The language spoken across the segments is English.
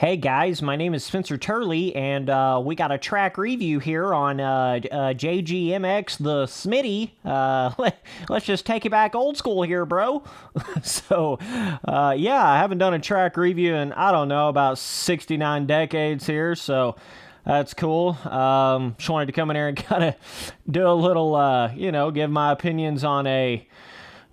Hey guys, my name is Spencer Turley, and we got a track review here on JGMX, the Smitty. Let's just take it back old school here, bro. Yeah, I haven't done a track review in, I don't know, about 69 decades here, so that's cool. Just wanted to come in here and kind of do a little, give my opinions on a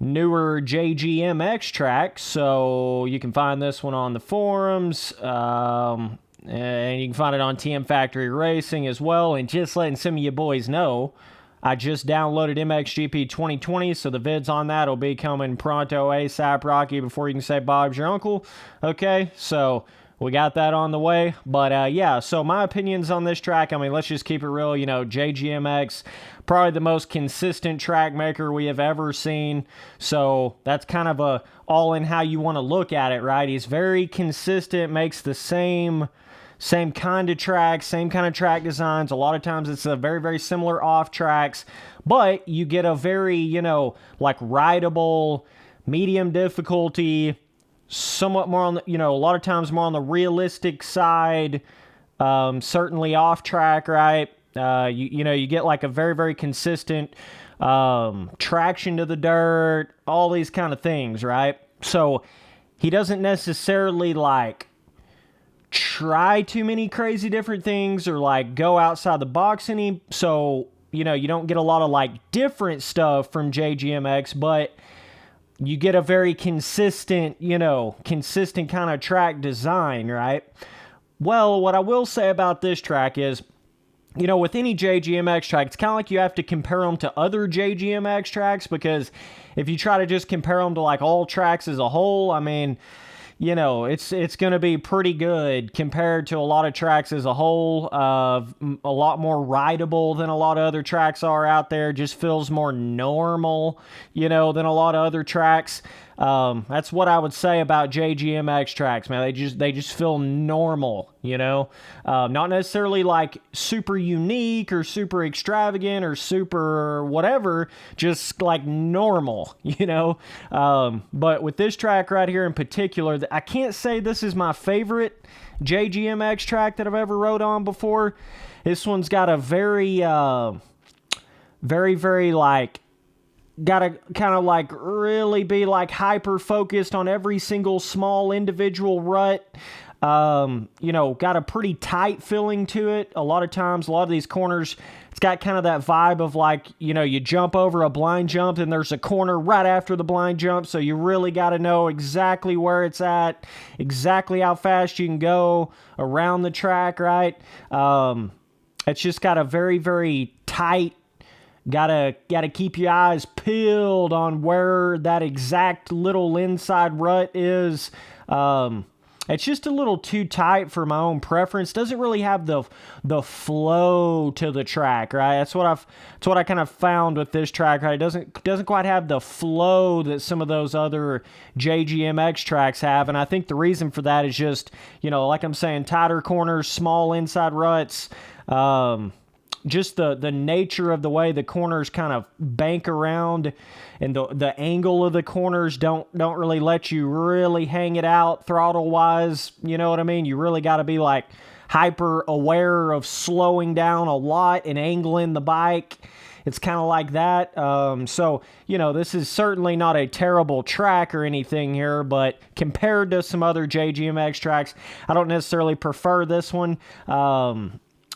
newer JGMX track. So you can find this one on the forums, and you can find it on TM Factory Racing as well. And just letting some of you boys know, I just downloaded MXGP 2020, so the vids on that will be coming pronto, ASAP, Rocky, before you can say Bob's your uncle. Okay, so we got that on the way. But yeah, so my opinions on this track, I mean, let's just keep it real. JGMX, probably the most consistent track maker we have ever seen. So that's kind of a all in how you want to look at it, right? He's very consistent, makes the same kind of tracks, same kind of track designs. A lot of times it's a very, very similar off tracks, but you get a very, like rideable, medium difficulty, somewhat more on the, a lot of times more on the realistic side, certainly off track, right? You get like a very, very consistent traction to the dirt, all these kind of things, right? So he doesn't necessarily like try too many crazy different things or like go outside the box any. So, you don't get a lot of like different stuff from JGMX, but you get a very consistent kind of track design, right? Well, what I will say about this track is, with any JGMX track, it's kind of like you have to compare them to other JGMX tracks, because if you try to just compare them to like all tracks as a whole, I mean, it's going to be pretty good compared to a lot of tracks as a whole. A lot more rideable than a lot of other tracks are out there. Just feels more normal, than a lot of other tracks. That's what I would say about JGMX tracks, man. They just feel normal, not necessarily like super unique or super extravagant or super whatever, just like normal, But with this track right here in particular, I can't say this is my favorite JGMX track that I've ever rode on before. This one's got a very, very, very like, gotta kind of like really be like hyper focused on every single small individual rut. Got a pretty tight feeling to it. A lot of times, a lot of these corners, it's got kind of that vibe of like, you jump over a blind jump and there's a corner right after the blind jump. So you really got to know exactly where it's at, exactly how fast you can go around the track, right? It's just got a very, very tight, Gotta keep your eyes peeled on where that exact little inside rut is. It's just a little too tight for my own preference. Doesn't really have the flow to the track, right? That's what I kind of found with this track, right? It doesn't quite have the flow that some of those other JGMX tracks have, and I think the reason for that is just, like I'm saying, tighter corners, small inside ruts. Just the nature of the way the corners kind of bank around, and the angle of the corners don't really let you really hang it out throttle wise. You know what I mean? You really got to be like hyper aware of slowing down a lot and angling the bike. It's kind of like that. So, this is certainly not a terrible track or anything here, but compared to some other JGMX tracks, I don't necessarily prefer this one.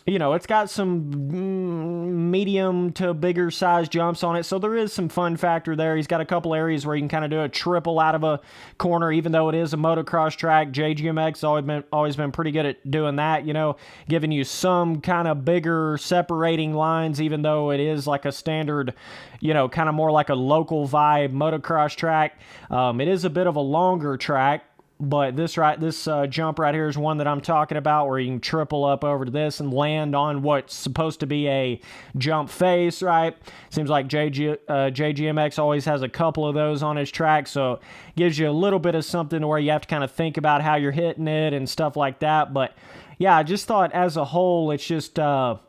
It's got some medium to bigger size jumps on it, so there is some fun factor there. He's got a couple areas where you can kind of do a triple out of a corner, even though it is a motocross track. JGMX always been pretty good at doing that, giving you some kind of bigger separating lines, even though it is like a standard, kind of more like a local vibe motocross track. It is a bit of a longer track. But this jump right here is one that I'm talking about, where you can triple up over to this and land on what's supposed to be a jump face, right? Seems like JGMX always has a couple of those on his track, so it gives you a little bit of something where you have to kind of think about how you're hitting it and stuff like that. But yeah, I just thought as a whole, it's just a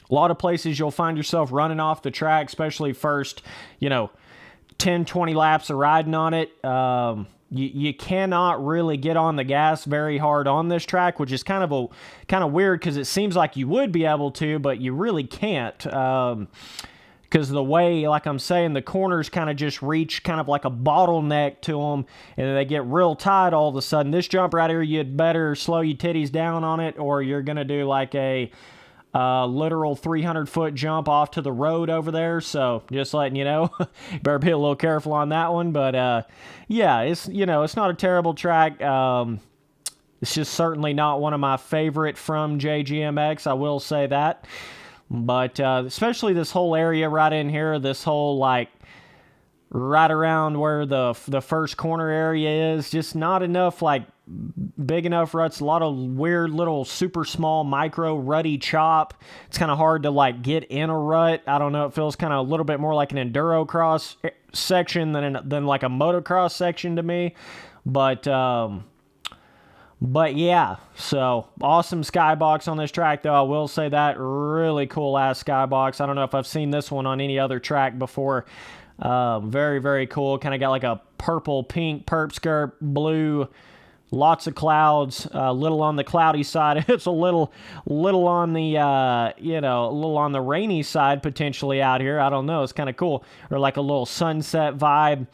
lot of places you'll find yourself running off the track, especially first, 10, 20 laps of riding on it. you cannot really get on the gas very hard on this track, which is kind of weird because it seems like you would be able to, but you really can't. Because the way, like I'm saying, the corners kind of just reach kind of like a bottleneck to them, and they get real tight all of a sudden. This jump right here, you'd better slow your titties down on it, or you're going to do like a literal 300-foot jump off to the road over there. So just letting you know, better be a little careful on that one. But yeah, it's it's not a terrible track. It's just certainly not one of my favorite from JGMX. I will say that. But especially this whole area right in here, this whole like right around where the first corner area is, just not enough like big enough ruts. A lot of weird little super small micro rutty chop. It's kind of hard to like get in a rut. I don't know, it feels kind of a little bit more like an enduro cross section than like a motocross section to me. But yeah, so awesome skybox on this track though. I will say that, really cool ass skybox. I don't know if I've seen this one on any other track before. Very, very cool. Kind of got like a purple, pink, perp skirt, blue, lots of clouds, a little on the cloudy side. It's a little on the, a little on the rainy side potentially out here. I don't know. It's kind of cool. Or like a little sunset vibe.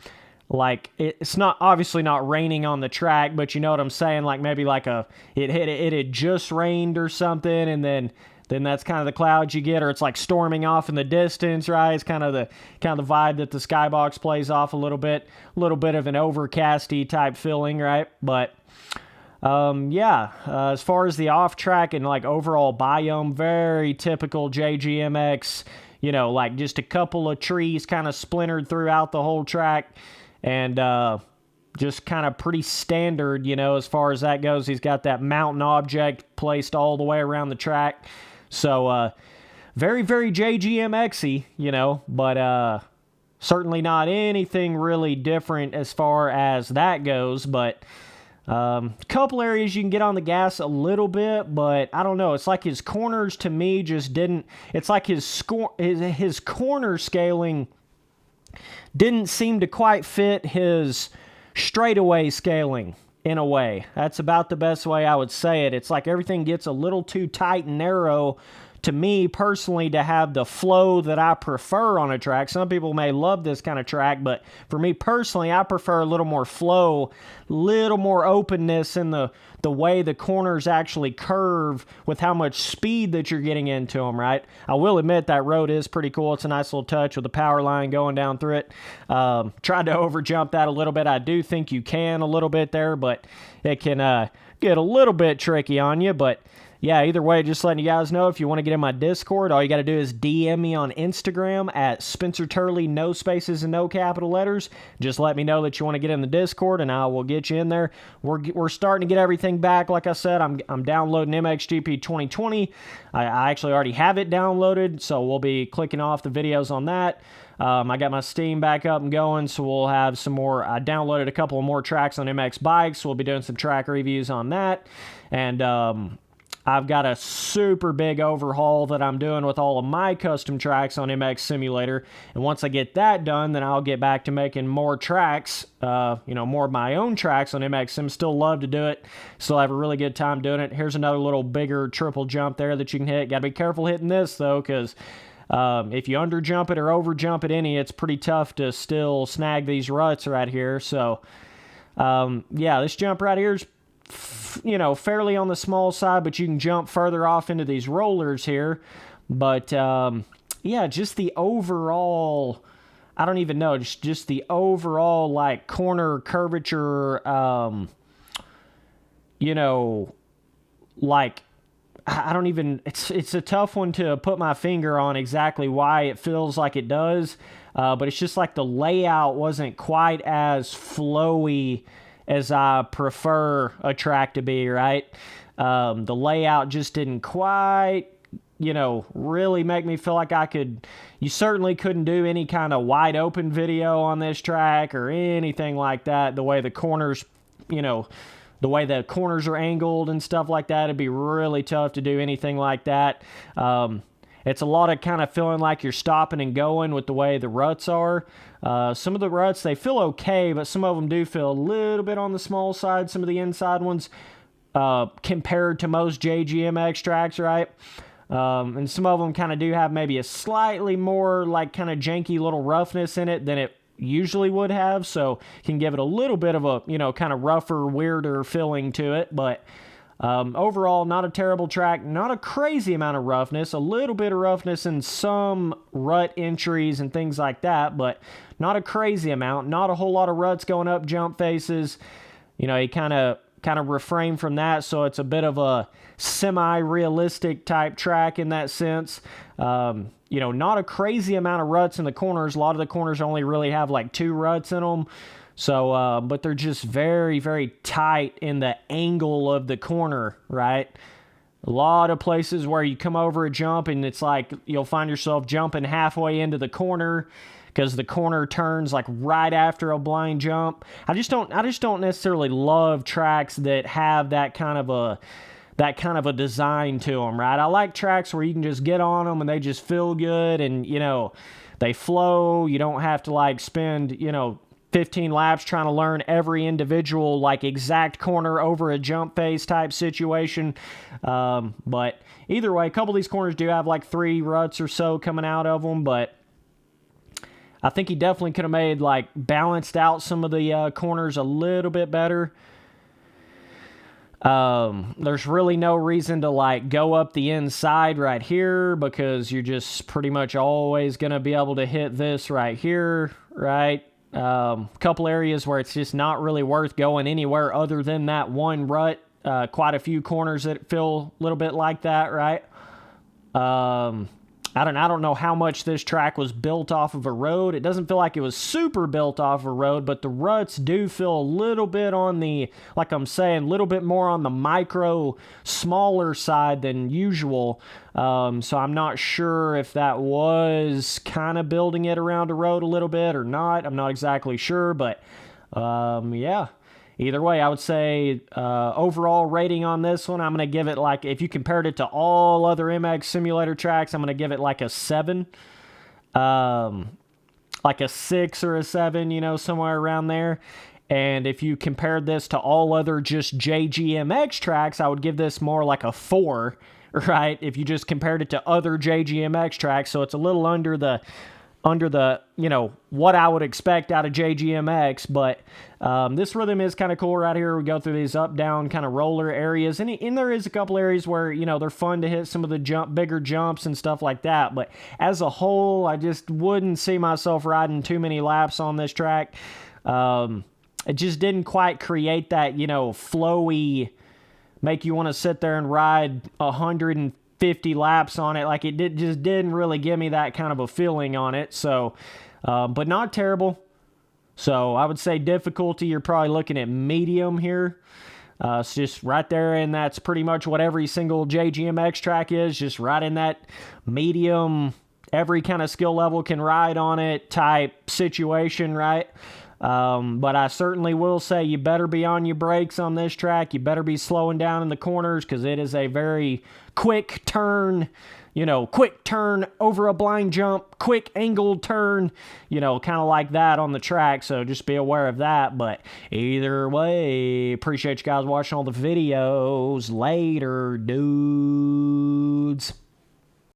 Like, it's not, obviously not raining on the track, but you know what I'm saying? Like maybe like it had just rained or something, and then that's kind of the clouds you get, or it's like storming off in the distance, right? It's kind of the vibe that the skybox plays off a little bit of an overcasty type feeling, right? But yeah, as far as the off track and like overall biome, very typical JGMX, like just a couple of trees kind of splintered throughout the whole track, and just kind of pretty standard, as far as that goes. He's got that mountain object placed all the way around the track. So, very, very JGMX-y, but certainly not anything really different as far as that goes. But a couple areas you can get on the gas a little bit, but I don't know. It's like his corners to me just didn't. It's like his corner scaling didn't seem to quite fit his straightaway scaling. In a way, that's about the best way I would say it. It's like everything gets a little too tight and narrow to me personally to have the flow that I prefer on a track. Some people may love this kind of track, but for me personally, I prefer a little more flow, little more openness in the way the corners actually curve with how much speed that you're getting into them, right? I will admit that road is pretty cool. It's a nice little touch with the power line going down through it. Tried to overjump that a little bit. I do think you can a little bit there, but it can get a little bit tricky on you. But yeah, either way, just letting you guys know, if you want to get in my Discord, all you got to do is DM me on Instagram at Spencer Turley, no spaces and no capital letters. Just let me know that you want to get in the Discord, and I will get you in there. We're starting to get everything back. Like I said, I'm downloading MXGP 2020. I actually already have it downloaded, so we'll be clicking off the videos on that. I got my Steam back up and going, so we'll have some more. I downloaded a couple of more tracks on MX Bikes, so we'll be doing some track reviews on that. And I've got a super big overhaul that I'm doing with all of my custom tracks on MX Simulator. And once I get that done, then I'll get back to making more tracks, more of my own tracks on MX Sim. Still love to do it. Still have a really good time doing it. Here's another little bigger triple jump there that you can hit. Got to be careful hitting this, though, because if you underjump it or overjump it any, it's pretty tough to still snag these ruts right here. So, yeah, this jump right here is fairly on the small side, but you can jump further off into these rollers here. But yeah, just the overall, I don't even know, just the overall like corner curvature, like I don't even, it's a tough one to put my finger on exactly why it feels like it does, but it's just like the layout wasn't quite as flowy as I prefer a track to be, right? The layout just didn't quite, really make me feel like you certainly couldn't do any kind of wide open video on this track or anything like that. The way the corners, the way the corners are angled and stuff like that, it'd be really tough to do anything like that. It's a lot of kind of feeling like you're stopping and going with the way the ruts are. Some of the ruts, they feel okay, but some of them do feel a little bit on the small side, some of the inside ones, compared to most JGMX tracks, right? And some of them kind of do have maybe a slightly more like kind of janky little roughness in it than it usually would have, so can give it a little bit of a, you know, kind of rougher, weirder feeling to it. But overall, not a terrible track, not a crazy amount of roughness, a little bit of roughness in some rut entries and things like that, but not a crazy amount, not a whole lot of ruts going up jump faces. You know, you kind of refrain from that, so it's a bit of a semi-realistic type track in that sense. You know, not a crazy amount of ruts in the corners. A lot of the corners only really have like 2 ruts in them. So, but they're just very, very tight in the angle of the corner, right? A lot of places where you come over a jump and it's like you'll find yourself jumping halfway into the corner because the corner turns like right after a blind jump. I just don't necessarily love tracks that have that kind of a design to them, right? I like tracks where you can just get on them and they just feel good and, you know, they flow. You don't have to like spend, you know, 15 laps trying to learn every individual like exact corner over a jump face type situation. But either way, a couple of these corners do have like 3 ruts or so coming out of them, but I think he definitely could have made like balanced out some of the corners a little bit better. There's really no reason to like go up the inside right here because you're just pretty much always going to be able to hit this right here, right? Couple areas where it's just not really worth going anywhere other than that one rut. Quite a few corners that feel a little bit like that, right? I don't know how much this track was built off of a road. It doesn't feel like it was super built off a road, but the ruts do feel a little bit on the, like I'm saying, a little bit more on the micro, smaller side than usual. So I'm not sure if that was kind of building it around a road a little bit or not. I'm not exactly sure, but yeah. Either way, I would say overall rating on this one, I'm going to give it like, if you compared it to all other MX simulator tracks, I'm going to give it like a 7. Like a 6 or a 7, you know, somewhere around there. And if you compared this to all other just JGMX tracks, I would give this more like a 4, right? If you just compared it to other JGMX tracks. So it's a little under the, you know, what I would expect out of JGMX, but this rhythm is kind of cool right here. We go through these up, down kind of roller areas, and there is a couple areas where, you know, they're fun to hit some of the bigger jumps and stuff like that, but as a whole, I just wouldn't see myself riding too many laps on this track. It just didn't quite create that, you know, flowy, make you want to sit there and ride 150 laps on it. Like just didn't really give me that kind of a feeling on it. So, but not terrible. So I would say difficulty, you're probably looking at medium here. It's just right there, and that's pretty much what every single JGMX track is, just right in that medium, every kind of skill level can ride on it type situation, right? But I certainly will say you better be on your brakes on this track. You better be slowing down in the corners because it is a very quick turn, you know, quick turn over a blind jump, quick angled turn, you know, kind of like that on the track. So just be aware of that. But either way, appreciate you guys watching all the videos. Later, dudes.